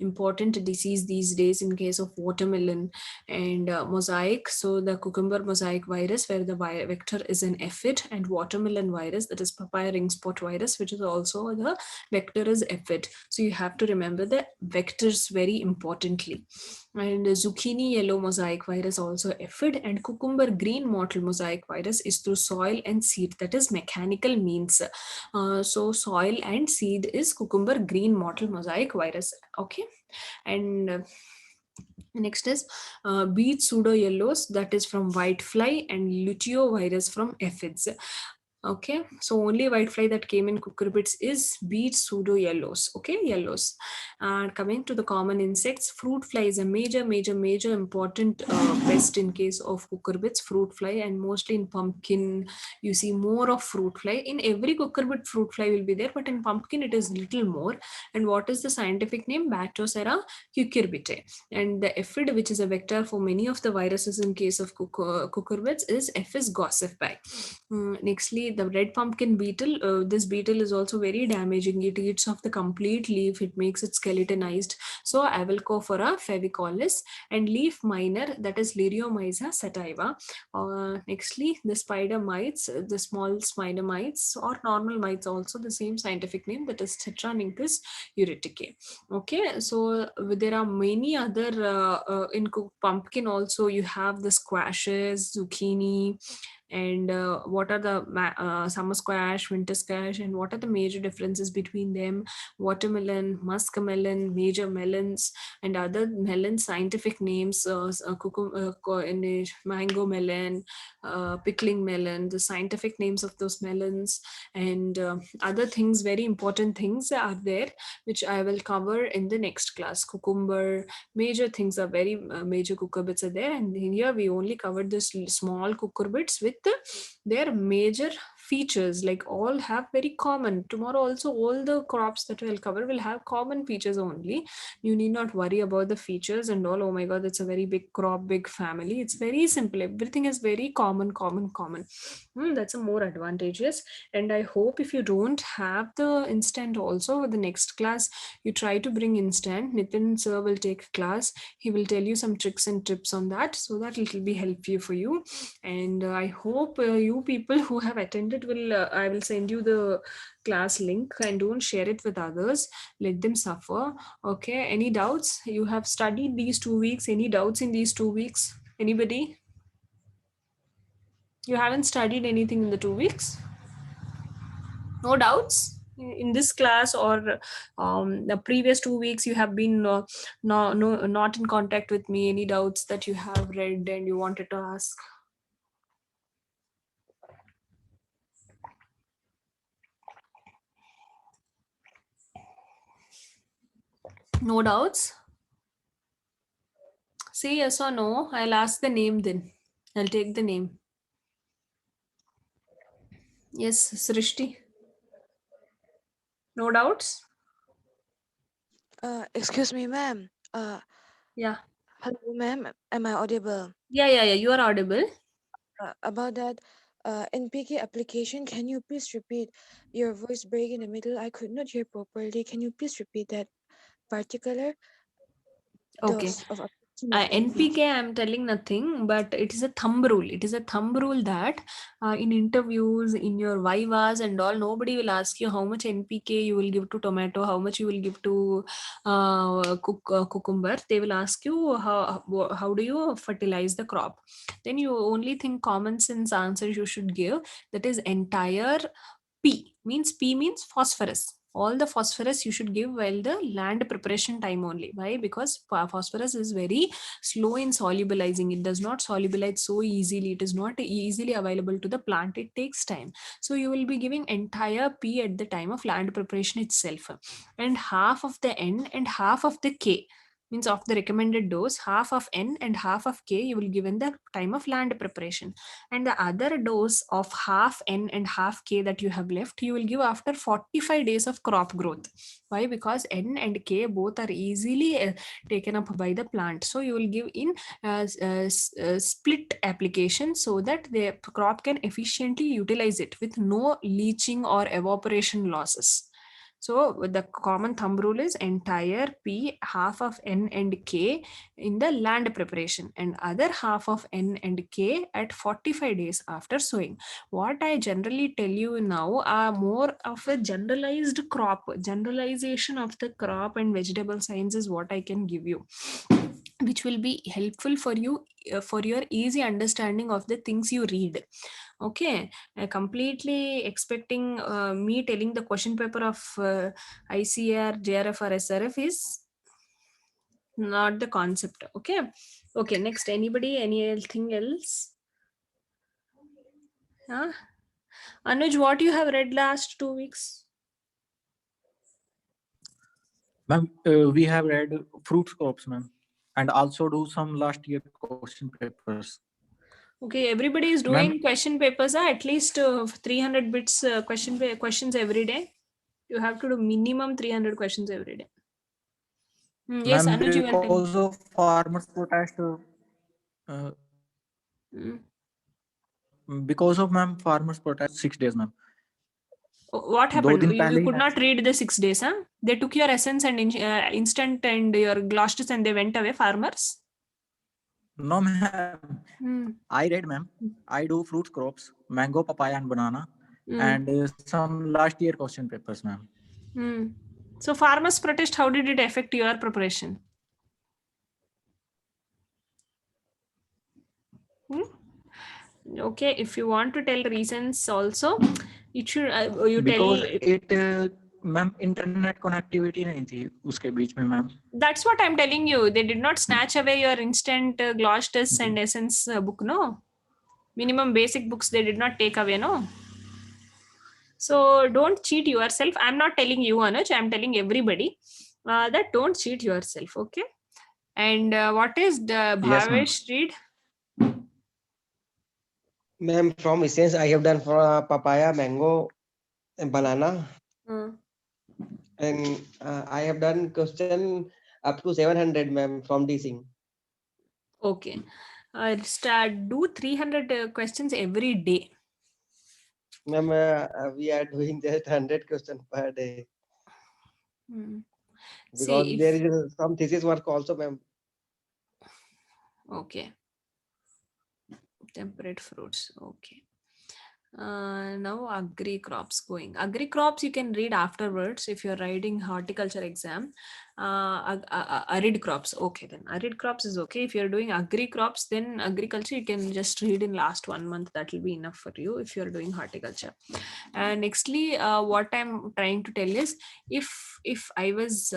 important disease these days in case of watermelon, and mosaic. So the cucumber mosaic virus, where the vector is an aphid, and watermelon virus, that is papaya ring spot virus, which is also the vector is aphid. So you have to remember the vectors very importantly. And zucchini yellow mosaic virus also aphid, and cucumber green mottle mosaic virus is through soil and seed, that is mechanical means. So soil and seed is cucumber green mottle mosaic virus. Okay, and next is beet pseudo yellows, that is from whitefly, and luteo virus from aphids. Okay, so only whitefly that came in cucurbits is beet pseudo yellows. Okay, yellows. And coming to the common insects, fruit fly is a major important pest in case of cucurbits. Fruit fly, and mostly in pumpkin you see more of fruit fly. In every cucurbit fruit fly will be there, but in pumpkin it is little more. And what is the scientific name? Batrocera cucurbitae. And the aphid, which is a vector for many of the viruses in case of cucurbits, is Apis gossifii. Nextly, the red pumpkin beetle. This beetle is also very damaging. It eats off the complete leaf. It makes it skeletonized. So I will go for a Favicollis. And leaf miner, that is Liriomyza sativa. Nextly, the spider mites, the small spider mites or normal mites, also the same scientific name, that is Tetranynchus urticae. Okay, so there are many other in pumpkin also. You have the squashes, zucchini, and what are the summer squash, winter squash, and what are the major differences between them? Watermelon, muskmelon, major melons, and other melon scientific names, mango melon, pickling melon, the scientific names of those melons, and other things, very important things are there, which I will cover in the next class. Cucumber, major things are very major cucurbits are there, and here we only covered this small cucurbits with their major features, like all have very common. Tomorrow also all the crops that I'll cover will have common features only. You need not worry about the features and all. Oh my god, that's a very big crop, big family. It's very simple. Everything is very common. That's a more advantageous. And I hope if you don't have the instant also, with the next class you try to bring instant. Nitin sir will take class. He will tell you some tricks and tips on that, so that it will be helpful for you. And I hope you people who have attended will, I will send you the class link, and don't share it with others. Let them suffer. Okay, any doubts? You have studied these 2 weeks. Any doubts in these 2 weeks? Anybody? You haven't studied anything in the 2 weeks? No doubts in this class, or the previous 2 weeks you have been not in contact with me? Any doubts that you have read and you wanted to ask? No doubts? Say yes or no. I'll ask the name then. I'll take the name. Yes, Srishti. No doubts? Excuse me, ma'am. Yeah. Hello, ma'am. Am I audible? Yeah. You are audible. About that NPK application, can you please repeat? Your voice break in the middle. I could not hear properly. Can you please repeat that particular Okay. dose of application of NPK, NPK? I'm telling nothing, but it is a thumb rule. It is a thumb rule that in interviews, in your vivas and all, nobody will ask you how much NPK you will give to tomato, how much you will give to cucumber. They will ask you how do you fertilize the crop. Then you only think common sense answer you should give. That is entire P means phosphorus. All the phosphorus you should give while the land preparation time only. Why? Because phosphorus is very slow in solubilizing. It does not solubilize so easily. It is not easily available to the plant. It takes time. So you will be giving entire P at the time of land preparation itself, and half of the N and half of the K means of the recommended dose. Half of N and half of K you will give in the time of land preparation, and the other dose of half N and half K that you have left you will give after 45 days of crop growth. Why? Because N and K both are easily taken up by the plant, so you will give in split application so that the crop can efficiently utilize it with no leaching or evaporation losses. So the common thumb rule is entire P, half of N and K in the land preparation, and other half of N and K at 45 days after sowing. What I generally tell you now are more of a generalized crop, generalization of the crop and vegetable science is what I can give you, which will be helpful for you for your easy understanding of the things you read. Okay, completely expecting me telling the question paper of ICR, JRF or SRF is not the concept. Okay, next, anybody, anything else? Huh? Anuj, what you have read last 2 weeks? Ma'am, we have read fruit crops, ma'am, and also do some last year question papers. Okay, everybody is Ma'am, doing question papers, at least 300 bits questions every day. You have to do minimum 300 questions every day. Yes, ma'am, Anuj, you were because telling. of farmers' protest, Mm. because of ma'am farmers' protest, 6 days, ma'am. What दो happened? दिन You पहले ही could not read the 6 days, huh? They took your essence and instant and your glosses and they went away, farmers? No, ma'am. Hmm. I read, ma'am. I do fruit crops, mango, papaya, and banana, Hmm. and some last year question papers, ma'am. Hmm. So farmers protest, how did it affect your preparation? Okay, if you want to tell reasons also, it should you Because tell. it, ma'am, internet connectivity नहीं थी उसके बीच में, ma'am. That's what I'm telling you. They did not snatch away your instant gloss tests and essence book, no? Minimum basic books they did not take away, no? So don't cheat yourself. I'm not telling you, Anuj. I'm telling everybody that don't cheat yourself, okay? And what is the Yes, ma'am. Bhavesh read? Ma'am, from essence, I have done for papaya, mango, and banana. And I have done question up to 700, ma'am, from DSing. Okay. Do 300 questions every day. Ma'am, we are doing just 100 questions per day. Because See, there if is some thesis work also, ma'am. okay, temperate fruits. Okay. Now agri crops going. Agri crops you can read afterwards if you're writing horticulture exam. Arid crops. Okay, then arid crops is okay. If you're doing agri crops, then agriculture you can just read in last 1 month. That will be enough for you if you're doing horticulture. And nextly, what I'm trying to tell is if I was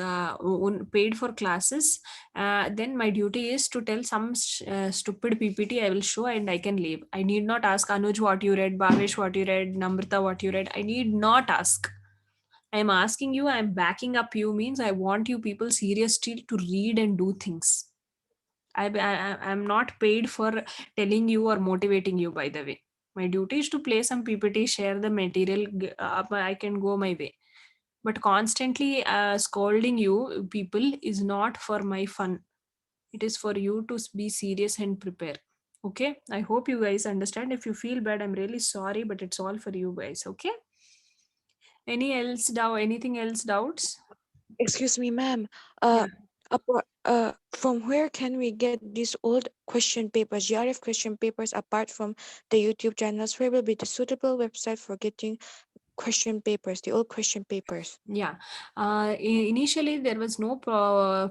paid for classes, then my duty is to tell some stupid PPT I will show and I can leave. I need not ask Anuj what you read, Bhavesh what you read, Namrita what you read. I need not ask. I'm asking you, I'm backing up you means I want you people seriously to read and do things. I'm not paid for telling you or motivating you, by the way. My duty is to play some PPT, share the material, I can go my way. But constantly scolding you people is not for my fun. It is for you to be serious and prepare. Okay, I hope you guys understand. If you feel bad, I'm really sorry, but it's all for you guys. Okay, anything else doubts? Excuse me, ma'am. Yeah. From where can we get these old question papers, GRF question papers, apart from the YouTube channels? Where will be the suitable website for getting question papers, the old question papers? Yeah. Initially, there was no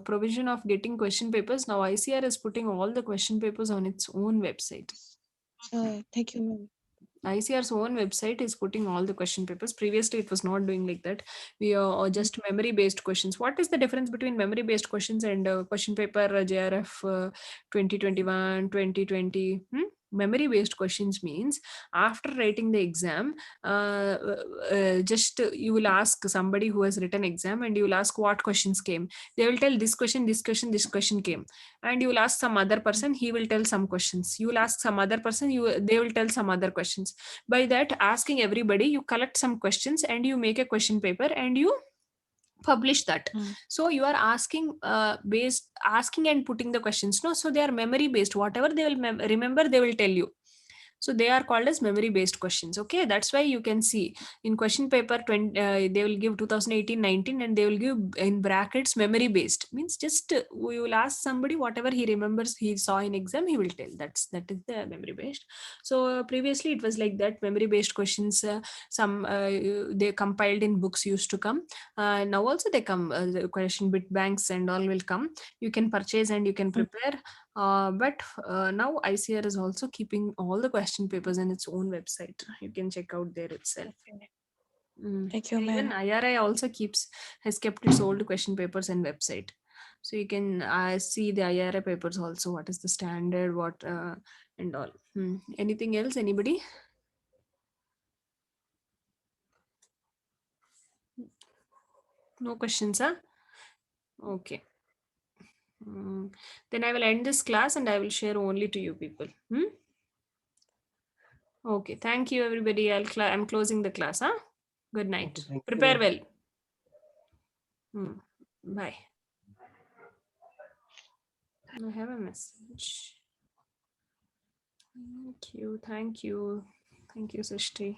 provision of getting question papers. Now, ICR is putting all the question papers on its own website. Thank you, ma'am. ICR's own website is putting all the question papers. Previously, it was not doing like that. We are just memory based questions. What is the difference between memory based questions and question paper JRF 2021, 2020? Memory based questions means after writing the exam, just you will ask somebody who has written exam and you will ask what questions came. They will tell this question, this question, this question came, and you will ask some other person, he will tell some questions. You will ask some other person, they will tell some other questions. By that asking everybody, you collect some questions and you make a question paper and you publish that. So you are asking based asking and putting the questions, no, so they are memory based. Whatever they will remember, they will tell you. So they are called as memory based questions. Okay, that's why you can see in question paper 20, they will give 2018-19 and they will give in brackets memory based. Means just we will ask somebody whatever he remembers he saw in exam, he will tell. That is the memory based. So previously it was like that. Memory based questions, some they compiled in books used to come. Now also they come, the question bit banks and all will come. You can purchase and you can prepare. But now ICR is also keeping all the question papers in its own website. You can check out there itself. Thank you, Even ma'am. IRI also has kept its old question papers and website. So you can see the IRI papers also. What is the standard? What and all. Anything else? Anybody? No questions, huh? Okay. Then I will end this class and I will share only to you people. Okay, thank you everybody. I'm closing the class, huh? Good night. Okay, thank Prepare you. well. Bye. I have a message. Thank you. Thank you. Thank you, Srishti.